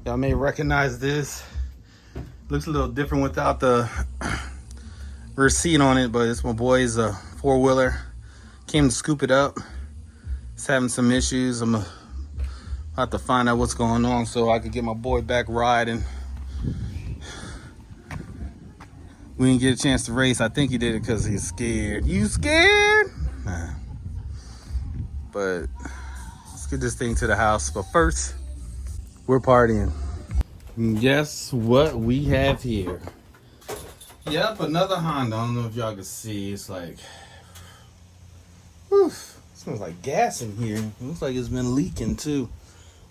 Y'all may recognize this. Looks a little different without the rear seat on it, but it's my boy's four-wheeler. Came to scoop it up. It's having some issues. I'm gonna have to find out what's going on so I can get my boy back riding. We didn't get a chance to race. I think he did it because he's scared. You scared? Nah. But let's get this thing to the house. But first, we're partying. And guess what we have here? Yep, another Honda. I don't know if y'all can see. It's like, whew, smells like gas in here. Looks like it's been leaking too.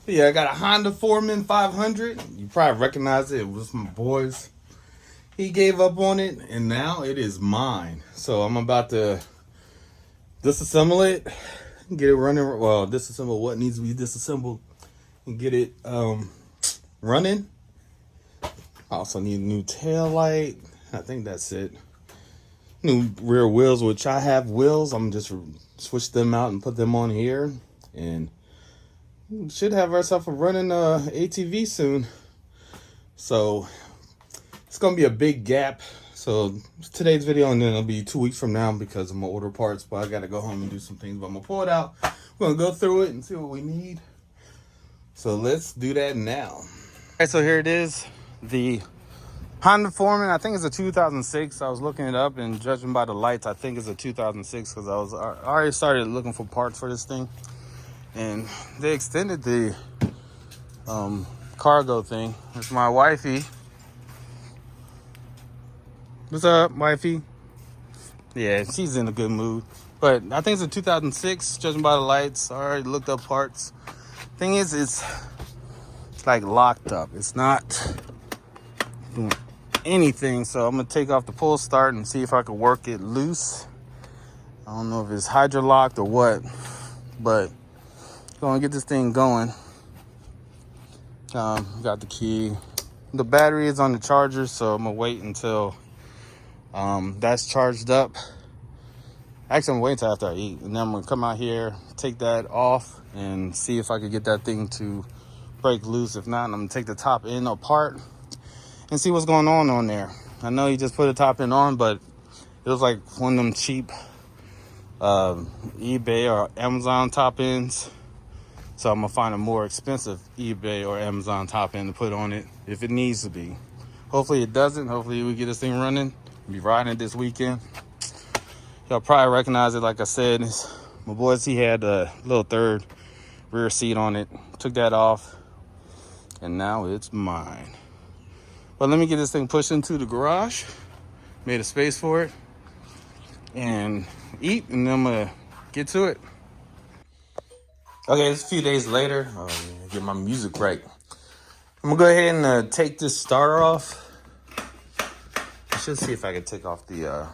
But yeah, I got a Honda Foreman 500. You probably recognize it. It was my boy's. He gave up on it, and now it is mine. So I'm about to disassemble it, get it running. Well, disassemble what needs to be disassembled, and get it running. I also need a new tail light. I think that's it. New rear wheels, which I have wheels. I'm just switch them out and put them on here, and we should have ourselves a running ATV soon. So it's gonna be a big gap. So today's video, and then it'll be 2 weeks from now because I'm gonna order parts. But I gotta go home and do some things. But I'm gonna pull it out. We're gonna go through it and see what we need. So let's do that now. All right, so here it is. The Honda Foreman, I think it's a 2006. I was looking it up, and judging by the lights, I think it's a 2006 because I already started looking for parts for this thing, and they extended the cargo thing. It's my wifey. What's up, wifey? Yeah, she's in a good mood. But I think it's a 2006, judging by the lights. I already looked up parts. Thing is, it's like locked up. It's not doing anything, so I'm gonna take off the pull start and see if I can work it loose. I don't know if it's hydro locked or what, but gonna get this thing going. Got the key. The battery is on the charger, so I'm gonna wait until that's charged up. Actually, I'm waiting until after I eat, and then I'm gonna come out here, take that off, and see if I could get that thing to break loose. If not, I'm gonna take the top end apart and see what's going on there. I know he just put a top end on, but it was like one of them cheap eBay or Amazon top ends. So I'm gonna find a more expensive eBay or Amazon top end to put on it if it needs to be. Hopefully it doesn't. Hopefully we get this thing running. Be riding it this weekend. Y'all probably recognize it. Like I said, my boys, he had a little third rear seat on it. Took that off, and now it's mine. But let me get this thing pushed into the garage. Made a space for it, and eat, and then I'm gonna get to it. Okay, it's a few days later. Get my music right. I'm gonna go ahead and take this starter off. I should see if I can take off the.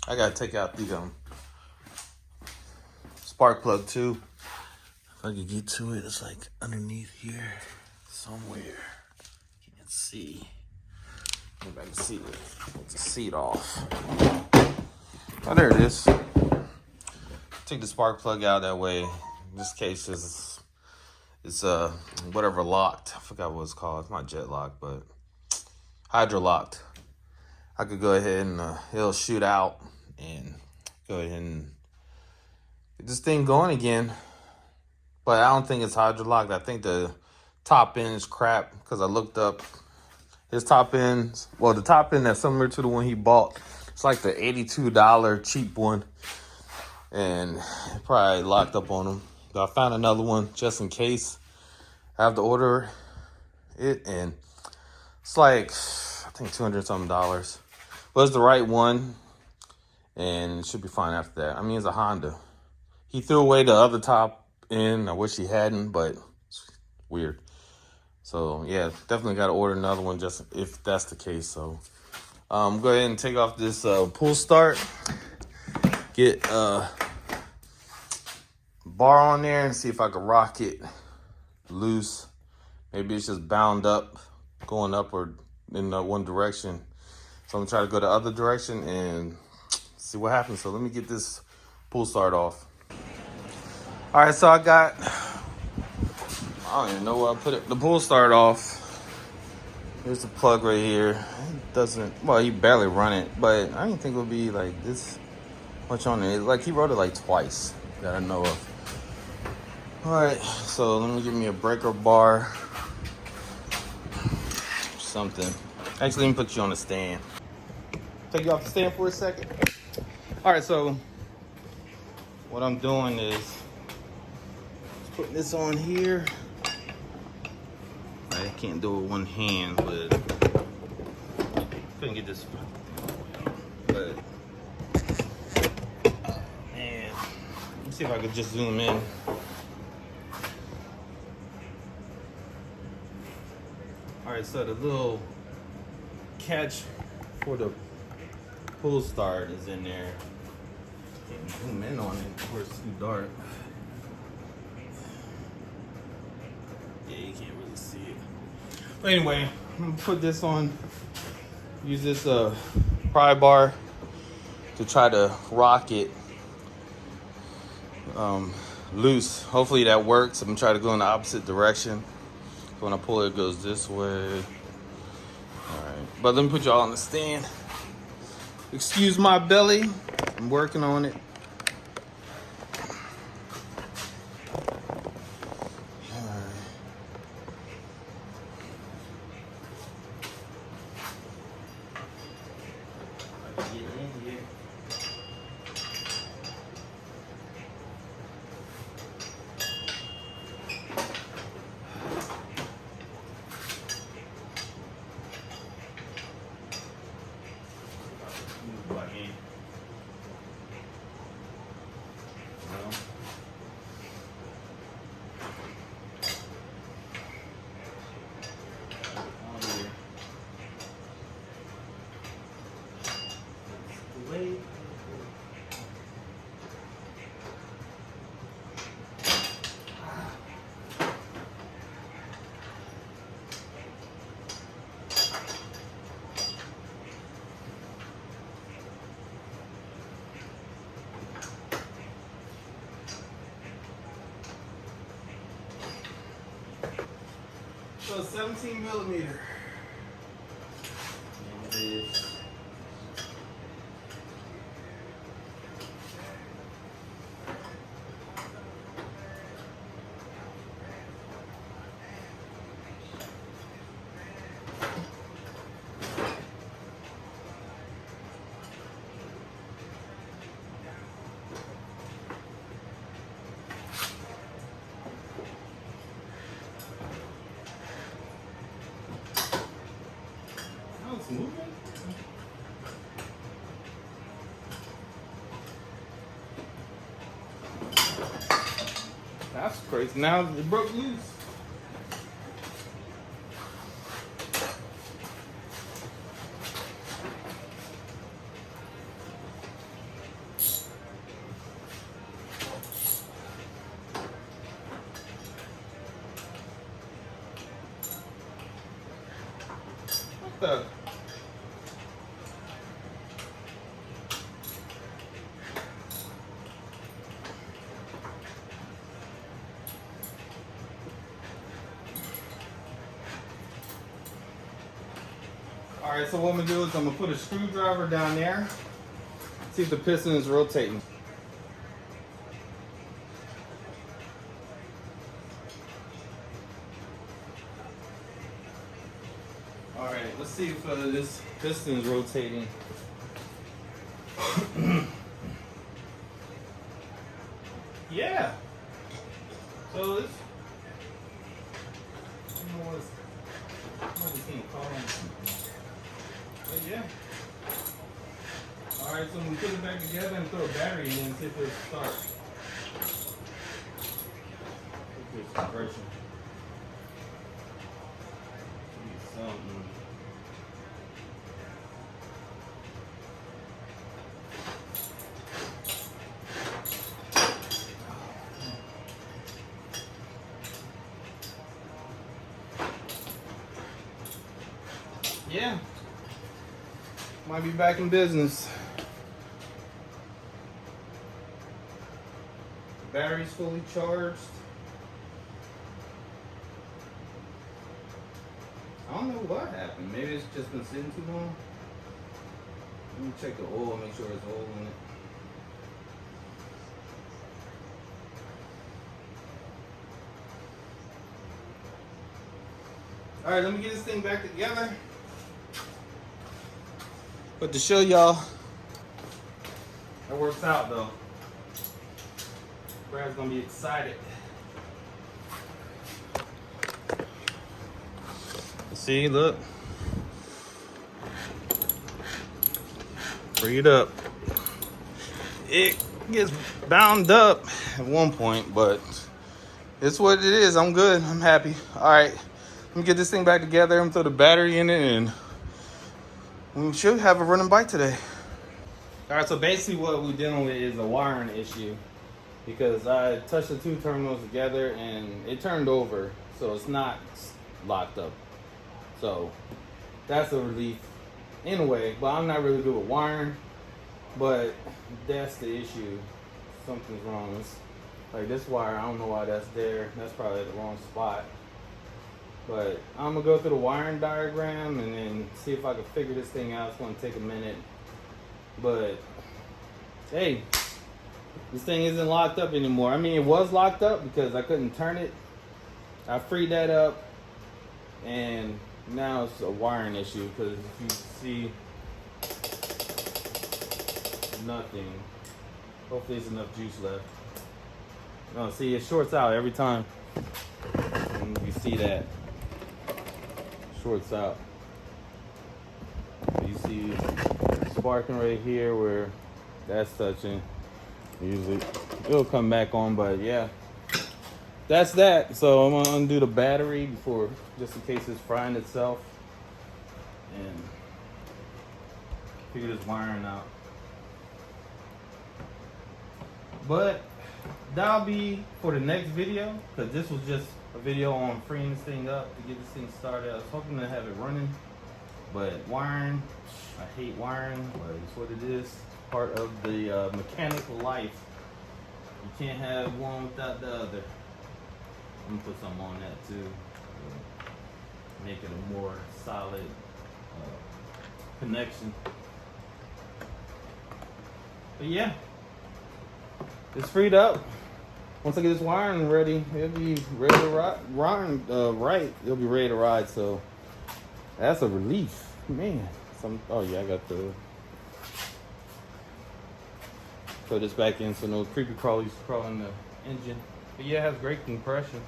I gotta take out the spark plug too. If I could get to it, it's like underneath here somewhere. Can't see. Maybe I can see it. Take the seat off. Oh, there it is. Take the spark plug out that way. In this case, it's whatever locked. I forgot what it's called. It's not jet locked, but hydro locked. I could go ahead and it'll shoot out and go ahead and get this thing going again. But I don't think it's hydro locked. I think the top end is crap because I looked up his top ends. Well, the top end that's similar to the one he bought. It's like the $82 cheap one, and it probably locked up on him. But I found another one just in case. I have to order it, and it's like I think $200 something. But it's the right one, and it should be fine after that. I mean, it's a Honda. He threw away the other top end. I wish he hadn't, but it's weird. So yeah, definitely got to order another one just if that's the case. So go ahead and take off this pull start. Get bar on there and see if I can rock it loose. Maybe it's just bound up, going upward in one direction. So I'm gonna try to go the other direction and see what happens. So let me get this pull start off. All right, so I got I don't even know where I put it. The pull start off. Here's the plug right here. It doesn't, well, he barely run it, but I didn't think it would be like this much on it. Like he wrote it like twice that I know of. All right, so let me give me a breaker bar, something. Actually, let me put you on the stand. Take you off the stand for a second. All right, so what I'm doing is putting this on here. I can't do it with one hand, but couldn't get this. But man, let me see if I could just zoom in. All right, so the little catch for the pull start is in there. Can't zoom in on it before it's too dark. Yeah, you can't really see it. But anyway, I'm gonna put this on. Use this pry bar to try to rock it loose. Hopefully that works. I'm gonna try to go in the opposite direction. When I pull it, it goes this way. All right, but let me put y'all on the stand. Excuse my belly. I'm working on it. So 17 millimeter. And it is. Moving? That's crazy. Now it broke loose. What the? All right, so what I'm gonna do is I'm gonna put a screwdriver down there, see if the piston is rotating. All right, let's see if this piston is rotating. Yeah. So this. But yeah. Alright, so we put it back together and throw a battery in and see if it'll start. Look at conversion. Something. Yeah. Might be back in business. Battery's fully charged. I don't know what happened. Maybe it's just been sitting too long. Let me check the oil, make sure there's oil in it. Alright, let me get this thing back together. But to show y'all, that works out though. Brad's gonna be excited. See, look. Freed up. It gets bound up at one point, but it's what it is. I'm good. I'm happy. Alright. Let me get this thing back together. I'm gonna throw the battery in it and we should have a running bike today. Alright, so basically what we're dealing with is a wiring issue. Because I touched the two terminals together and it turned over. So it's not locked up. So that's a relief in a way. But I'm not really good with wiring. But that's the issue. Something's wrong. It's like this wire, I don't know why that's there. That's probably the wrong spot. But I'm gonna go through the wiring diagram and then see if I can figure this thing out. It's gonna take a minute. But hey, this thing isn't locked up anymore. I mean, it was locked up because I couldn't turn it. I freed that up and now it's a wiring issue because if you see nothing, hopefully there's enough juice left. No, see, it shorts out every time. And you see that. Shorts out. You see sparking right here where that's touching. Usually it'll come back on, but yeah, that's that. So I'm gonna undo the battery before, just in case it's frying itself, and figure this wiring out. But that'll be for the next video, because this was just a video on freeing this thing up to get this thing started. I was hoping to have it running, but wiring, I hate wiring, but it's what it is. Part of the mechanical life. You can't have one without the other. I'm gonna put something on that too, make it a more solid connection. But yeah, it's freed up. Once I get this wiring ready, it'll be ready to ride. It'll be ready to ride. So that's a relief, man. Oh yeah, I got the. Put this back in so no creepy crawlies crawling the engine. But yeah, it has great compression.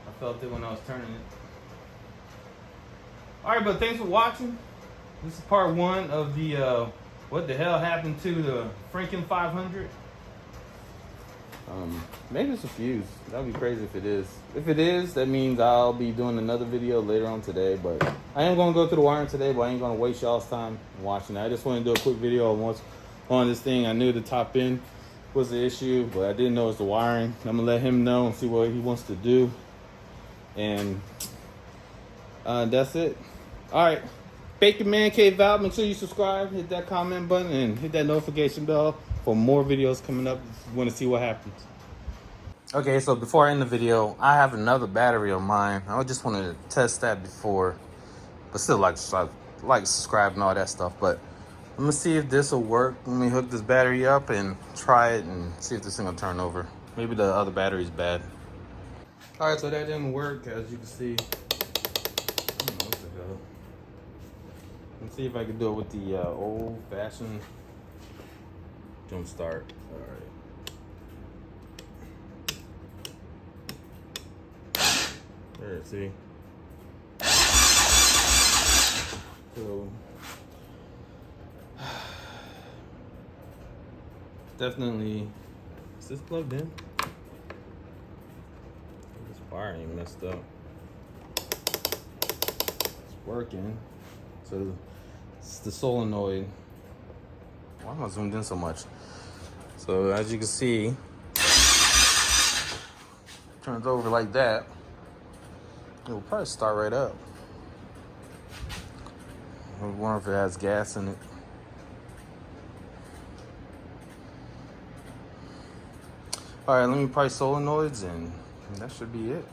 I felt it when I was turning it. Alright, but thanks for watching. This is part one of the what the hell happened to the FRANKEN500. Maybe it's a fuse. That would be crazy if it is. If it is, that means I'll be doing another video later on today. But I am going to go through the wiring today, but I ain't going to waste y'all's time watching that. I just want to do a quick video on what's on this thing. I knew the top end was the issue, but I didn't know it was the wiring. I'm going to let him know and see what he wants to do. And that's it. All right. Bacmancave IG. Make sure you subscribe, hit that comment button, and hit that notification bell for more videos coming up if you want to see what happens. Okay, so before I end the video, I have another battery on mine. I just wanted to test that before, but still like subscribe and all that stuff. But I'm gonna see if this will work. Let me hook this battery up and try it and see if this thing will turn over. Maybe the other battery's bad. All right, so that didn't work, as you can see. I don't know what the hell. Let's see if I can do it with the old-fashioned jump start. All right. There, see. So definitely, is this plugged in? This wire ain't messed up. It's working. So it's the solenoid. Why am I zoomed in so much? So as you can see, turns over like that. It will probably start right up. I wonder if it has gas in it. All right, let me price solenoids and that should be it.